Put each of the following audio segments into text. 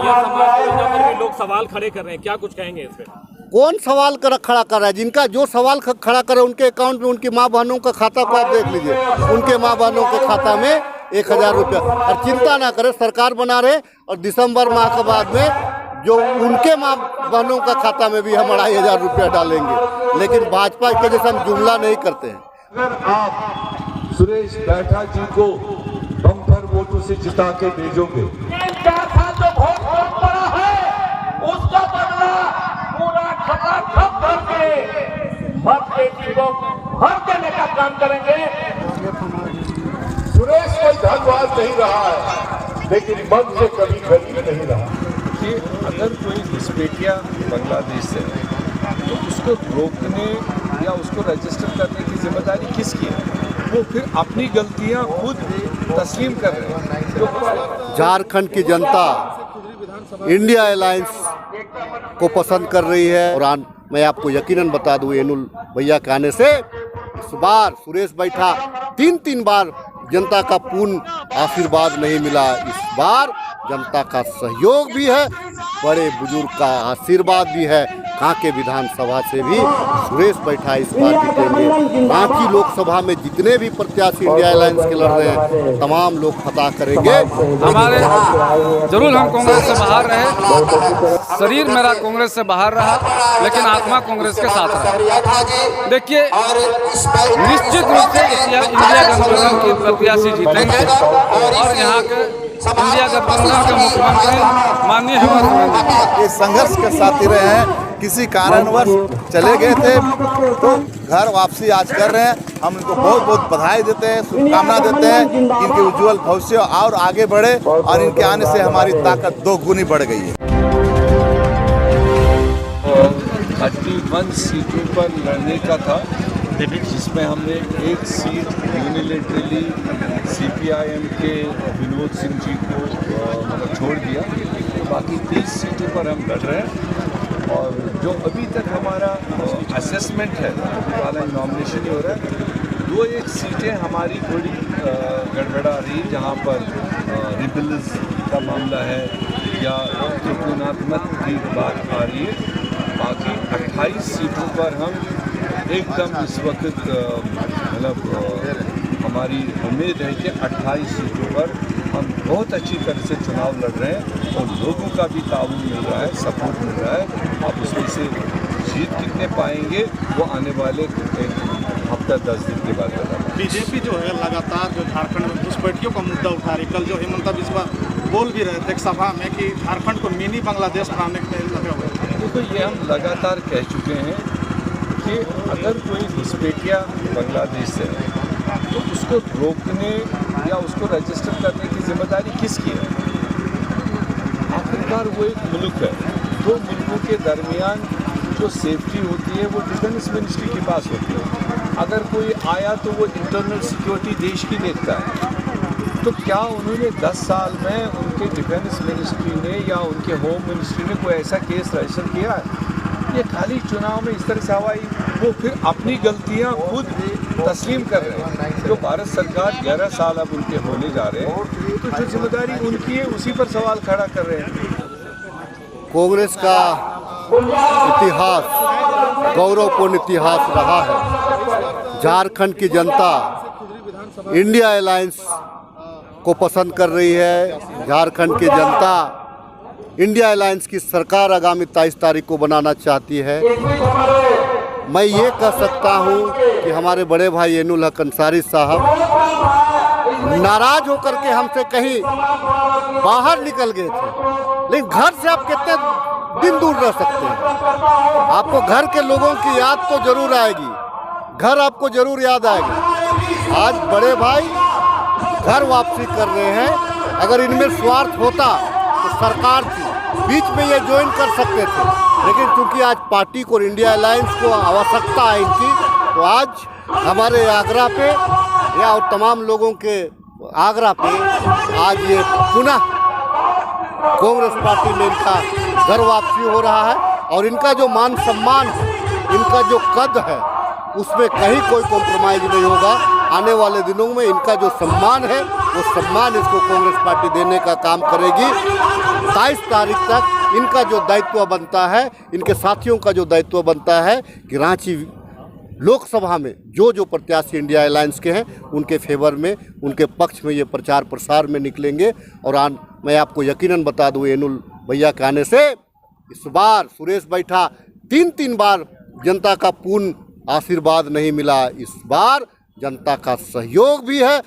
बहुजन समाज योजना पर भी लोग सवाल खड़े कर रहे हैं, क्या कुछ कहेंगे इस पे? कौन सवाल खड़ा कर रहा है? जिनका जो सवाल खड़ा करे उनके अकाउंट में, उनकी माँ बहनों का खाता को आप देख लीजिए, उनके माँ बहनों के खाता में 1000 रुपया। और चिंता ना करें, सरकार बना रहे और दिसंबर माह के बाद में जो उनके माँ बहनों का खाता में भी हम 2500 रुपया डालेंगे। लेकिन भाजपा के जैसे हम जुमला नहीं करते हैं। अगर आप सुरेश बैठा जी को बम्पर वोटों से जिता के भेजोगे, जो वोट कम पड़ा है उसका बदला पूरा खपाखप करके मत बेटी को भर देने का काम करेंगे। सुरेश कोई धनवान नहीं रहा है, लेकिन मन से कभी गरीब नहीं रहा। कि अगर कोई घुसपैठिया बांग्लादेश से है तो उसको रोकने या उसको रजिस्टर करने की जिम्मेदारी किसकी है? वो फिर अपनी गलतियां खुद तस्लीम कर रहे हैं। झारखंड की जनता इंडिया अलायंस को पसंद कर रही है और मैं आपको यकीनन बता दूं, एनुल भैया के आने से इस बार सुरेश बैठा 3 बार जनता का पूर्ण आशीर्वाद नहीं मिला। इस बार जनता का सहयोग भी है, बड़े बुजुर्ग का आशीर्वाद भी है। कांके विधानसभा से भी सुरेश बैठा इस बार जीतेंगे। बाकी लोकसभा में जितने भी प्रत्याशी इंडिया अलायंस के लड़ रहे हैं, तमाम लोग फतह करेंगे। हमारे जरूर हम कांग्रेस से बाहर रहे, शरीर मेरा कांग्रेस से बाहर रहा, लेकिन आत्मा कांग्रेस के साथ रहा। देखिए, निश्चित रूप से इंडिया गठबंधन के प्रत्याशी जीतेंगे और यहाँ के इंडिया गठबंधन के मुख्यमंत्री माननीय हेमंत सोरेन ये संघर्ष के साथी रहे हैं। किसी कारणवश चले गए थे तो घर वापसी आज कर रहे हैं। हम इनको बहुत बहुत बधाई देते हैं, शुभकामना देते हैं कि इनके उज्जवल भविष्य और आगे बढ़े और इनके आने से हमारी ताकत 2 गुनी बढ़ गई है। 31 सीटों पर लड़ने का था, जिसमें हमने 1 सीट यूनिलेटरली CPIM के विनोद सिंह जी को छोड़ दिया। बाकी 30 सीटों पर हम लड़ रहे हैं और जो अभी तक हमारा असेसमेंट है, अभी वाला नॉमिनेशन ही हो रहा है, 2-1 सीटें हमारी थोड़ी गड़बड़ा रही, जहाँ पर रिबल्स का मामला है या त्रिकोणात्मक की बात आ रही है। बाकी 28 सीटों पर हम एकदम इस वक्त मतलब हमारी उम्मीद है कि 28 सीटों पर हम बहुत अच्छी तरह से चुनाव लड़ रहे हैं और लोगों का भी ताउन मिल रहा है, सपोर्ट मिल रहा है। अब उसमें से जीत कितने पाएंगे वो आने वाले हफ्ता 10 दिन के बाद बताएंगे। बीजेपी जो है लगातार जो झारखंड में घुसपैठियों का मुद्दा उठा रही, कल जो हेमंत बिस्वा बोल भी रहे थे सभा में कि झारखंड को मिनी बांग्लादेश बनाने के लगे हुए थे। देखो, ये हम लगातार कह चुके हैं कि अगर कोई घुसपैठिया बांग्लादेश से है तो उसको रोकने या उसको रजिस्टर करने की जिम्मेदारी किसकी है? आखिरकार वो एक मुल्क है, 2 मुल्कों के दरमियान जो सेफ्टी होती है वो डिफेंस मिनिस्ट्री के पास होती है। अगर कोई आया तो वो इंटरनल सिक्योरिटी देश की देखता है। तो क्या उन्होंने 10 साल में उनके डिफेंस मिनिस्ट्री ने या उनके होम मिनिस्ट्री ने कोई ऐसा केस रजिस्टर किया है? ये खाली चुनाव में इस तरह से हवाई वो फिर अपनी गलतियां खुद तस्लीम कर रहे हैं। जो भारत सरकार 11 साल अब उनके होने जा रहे हैं, तो जो जिम्मेदारी उनकी है उसी पर सवाल खड़ा कर रहे हैं। कांग्रेस का इतिहास गौरवपूर्ण इतिहास रहा है। झारखंड की जनता इंडिया अलायंस को पसंद कर रही है। झारखंड की जनता इंडिया अलायंस की सरकार आगामी 23 तारीख को बनाना चाहती है। मैं ये कह सकता हूँ कि हमारे बड़े भाई एनुल हक अंसारी साहब नाराज होकर के हमसे कहीं बाहर निकल गए थे, लेकिन घर से आप कितने दिन दूर रह सकते हैं? आपको घर के लोगों की याद तो जरूर आएगी, घर आपको जरूर याद आएगी। आज बड़े भाई घर वापसी कर रहे हैं। अगर इनमें स्वार्थ होता तो सरकार थी, बीच में ये ज्वाइन कर सकते थे, लेकिन क्योंकि आज पार्टी को इंडिया अलायंस को आवश्यकता है इनकी, तो आज हमारे आग्रह पे या और तमाम लोगों के आग्रह पे आज ये पुनः कांग्रेस पार्टी में इनका घर वापसी हो रहा है। और इनका जो मान सम्मान है, इनका जो कद है, उसमें कहीं कोई कॉम्प्रोमाइज़ नहीं होगा। आने वाले दिनों में इनका जो सम्मान है वो सम्मान इसको कांग्रेस पार्टी देने का काम करेगी। 22 तारीख तक इनका जो दायित्व बनता है, इनके साथियों का जो दायित्व बनता है कि रांची लोकसभा में जो प्रत्याशी इंडिया अलायंस के हैं उनके फेवर में, उनके पक्ष में ये प्रचार प्रसार में निकलेंगे। और मैं आपको यकीनन बता दूं, एनुल भैया के आने से इस बार सुरेश बैठा 3 बार जनता का पूर्ण आशीर्वाद नहीं मिला। इस बार जनता का सहयोग भी है,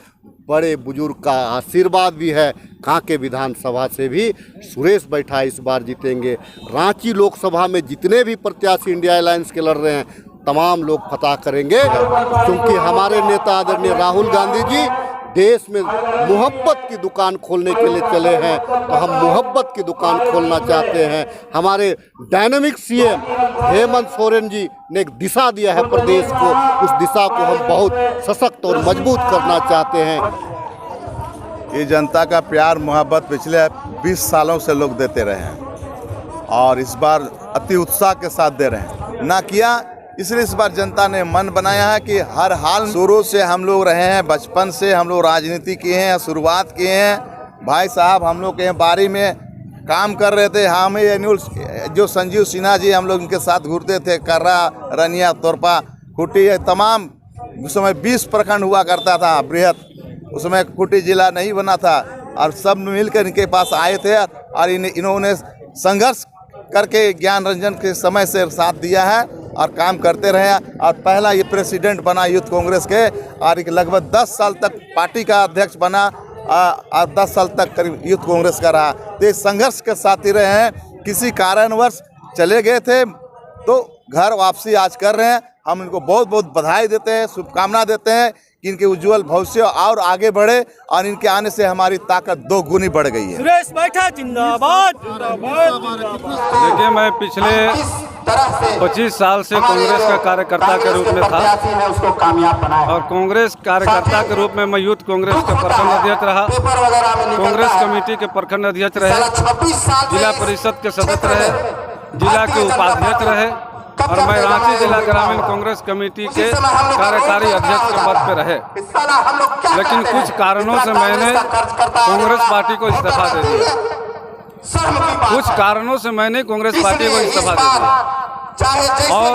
बड़े बुजुर्ग का आशीर्वाद भी है। कांके विधानसभा से भी सुरेश बैठा इस बार जीतेंगे। रांची लोकसभा में जितने भी प्रत्याशी इंडिया अलायंस के लड़ रहे हैं तमाम लोग फतह करेंगे, क्योंकि हमारे नेता आदरणीय राहुल गांधी जी देश में मोहब्बत की दुकान खोलने के लिए चले हैं, तो हम मोहब्बत की दुकान खोलना चाहते हैं। हमारे डायनामिक सीएम हेमंत सोरेन जी ने एक दिशा दिया है प्रदेश को, उस दिशा को हम बहुत सशक्त और मजबूत करना चाहते हैं। ये जनता का प्यार मोहब्बत पिछले 20 सालों से लोग देते रहे हैं और इस बार अति उत्साह के साथ दे रहे हैं। ना किया इसलिए इस बार जनता ने मन बनाया है कि हर हाल शुरू से हम लोग रहे हैं, बचपन से हम लोग राजनीति किए हैं, शुरुआत किए हैं। भाई साहब हम लोग के बारी में काम कर रहे थे, हमें एनुअल जो संजीव सिन्हा जी हम लोग उनके साथ घूरते थे, कर्रा, रनिया, तोरपा, खुटी, तमाम उस समय 20 प्रखंड हुआ करता था बृहद, उसमें खुटी जिला नहीं बना था और सब मिलकर इनके पास आए थे और इन्होंने संघर्ष करके ज्ञान रंजन के समय से साथ दिया है और काम करते रहे। और पहला ये प्रेसिडेंट बना यूथ कांग्रेस के और लगभग 10 साल तक पार्टी का अध्यक्ष बना और 10 साल तक करीब यूथ कांग्रेस का रहा। तो ये संघर्ष के साथ ही रहे हैं। किसी कारणवश चले गए थे तो घर वापसी आज कर रहे हैं। हम इनको बहुत बहुत बधाई देते हैं, शुभकामना देते हैं कि इनके उज्जवल भविष्य और आगे बढ़े और इनके आने से हमारी ताकत 2 गुनी बढ़ गई है। सुरेश बैठा जिंदाबाद। देखिए, मैं पिछले 25 साल से कांग्रेस का कार्यकर्ता के रूप में था और कांग्रेस कार्यकर्ता के रूप में मैं यूथ कांग्रेस के प्रखंड अध्यक्ष रहा, कांग्रेस कमेटी के प्रखंड अध्यक्ष रहे, जिला परिषद के सदस्य रहे, जिला के उपाध्यक्ष रहे और मैं रांची जिला ग्रामीण कांग्रेस कमेटी के कार्यकारी अध्यक्ष के पद पर रहे। लेकिन कुछ कारणों से मैंने कांग्रेस पार्टी को इस्तीफा दे दिया। कुछ कारणों से मैंने कांग्रेस पार्टी को इस्तीफा दे दिया। और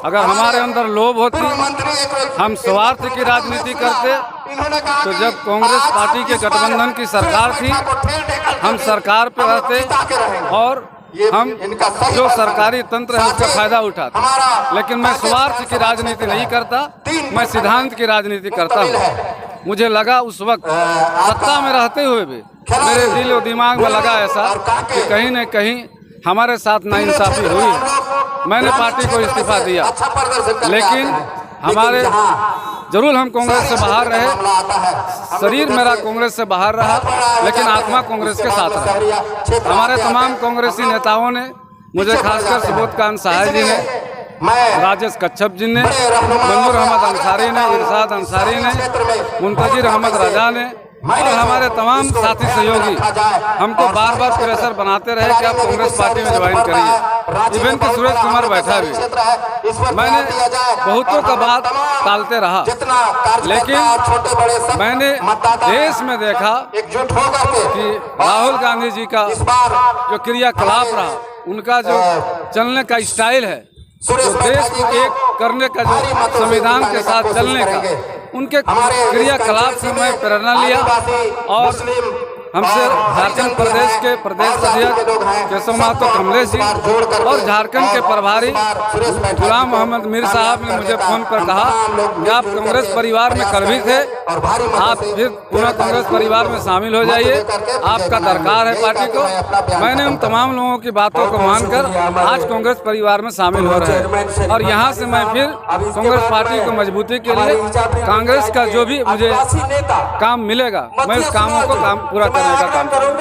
अगर हमारे अंदर लोभ होती, हम स्वार्थ की राजनीति करते, तो जब कांग्रेस पार्टी के गठबंधन की सरकार थी हम सरकार पर रहते और हम जो सरकारी तंत्र है उसका फायदा उठाते। लेकिन मैं स्वार्थ की राजनीति नहीं करता, मैं सिद्धांत की राजनीति करता हूँ। मुझे लगा उस वक्त सत्ता में रहते हुए भी मेरे दिल और दिमाग में लगा ऐसा कि कहीं न कहीं हमारे साथ नाइंसाफी हुई है। मैंने पार्टी को इस्तीफा दिया, लेकिन हमारे जरूर हम कांग्रेस से बाहर रहे, शरीर मेरा कांग्रेस से बाहर रहा, लेकिन आत्मा कांग्रेस के साथ रहा। हमारे तमाम कांग्रेसी नेताओं ने, मुझे खासकर सुबोध कांत सहाय जी ने, राजेश कच्छप जी ने, मंजूर अहमद अंसारी ने, इरशाद अंसारी ने, मुंतजिर अहमद रजा ने और हमारे तमाम साथी सहयोगी हमको बार बार प्रेशर बनाते रहे कि आप कांग्रेस पार्टी में ज्वाइन करिए। इवन कि सुरेश कुमार बैठा भी, मैंने बहुतों का बात टालते रहा, लेकिन मैंने देश में देखा कि राहुल गांधी जी का जो क्रियाकलाप रहा, उनका जो चलने का स्टाइल है, जो देश को एक करने का, जो संविधान के साथ चलने का, उनके क्रियाकलाप से मैं प्रेरणा लिया और हमसे झारखंड प्रदेश के प्रदेश अध्यक्ष केशव महतो कमलेश जी और झारखंड के प्रभारी गुलाम मोहम्मद मीर साहब ने मुझे फोन पर कहा कि आप कांग्रेस परिवार में कल भी थे, आप फिर पुनः कांग्रेस परिवार में शामिल हो जाइए, आपका दरकार है पार्टी को। मैंने उन तमाम लोगों की बातों को मानकर आज कांग्रेस परिवार में शामिल हो रहे हैं और यहाँ से मैं फिर कांग्रेस पार्टी को मजबूती के लिए कांग्रेस का जो भी मुझे काम मिलेगा मैं उस कामों को पूरा करने का काम करूँगा।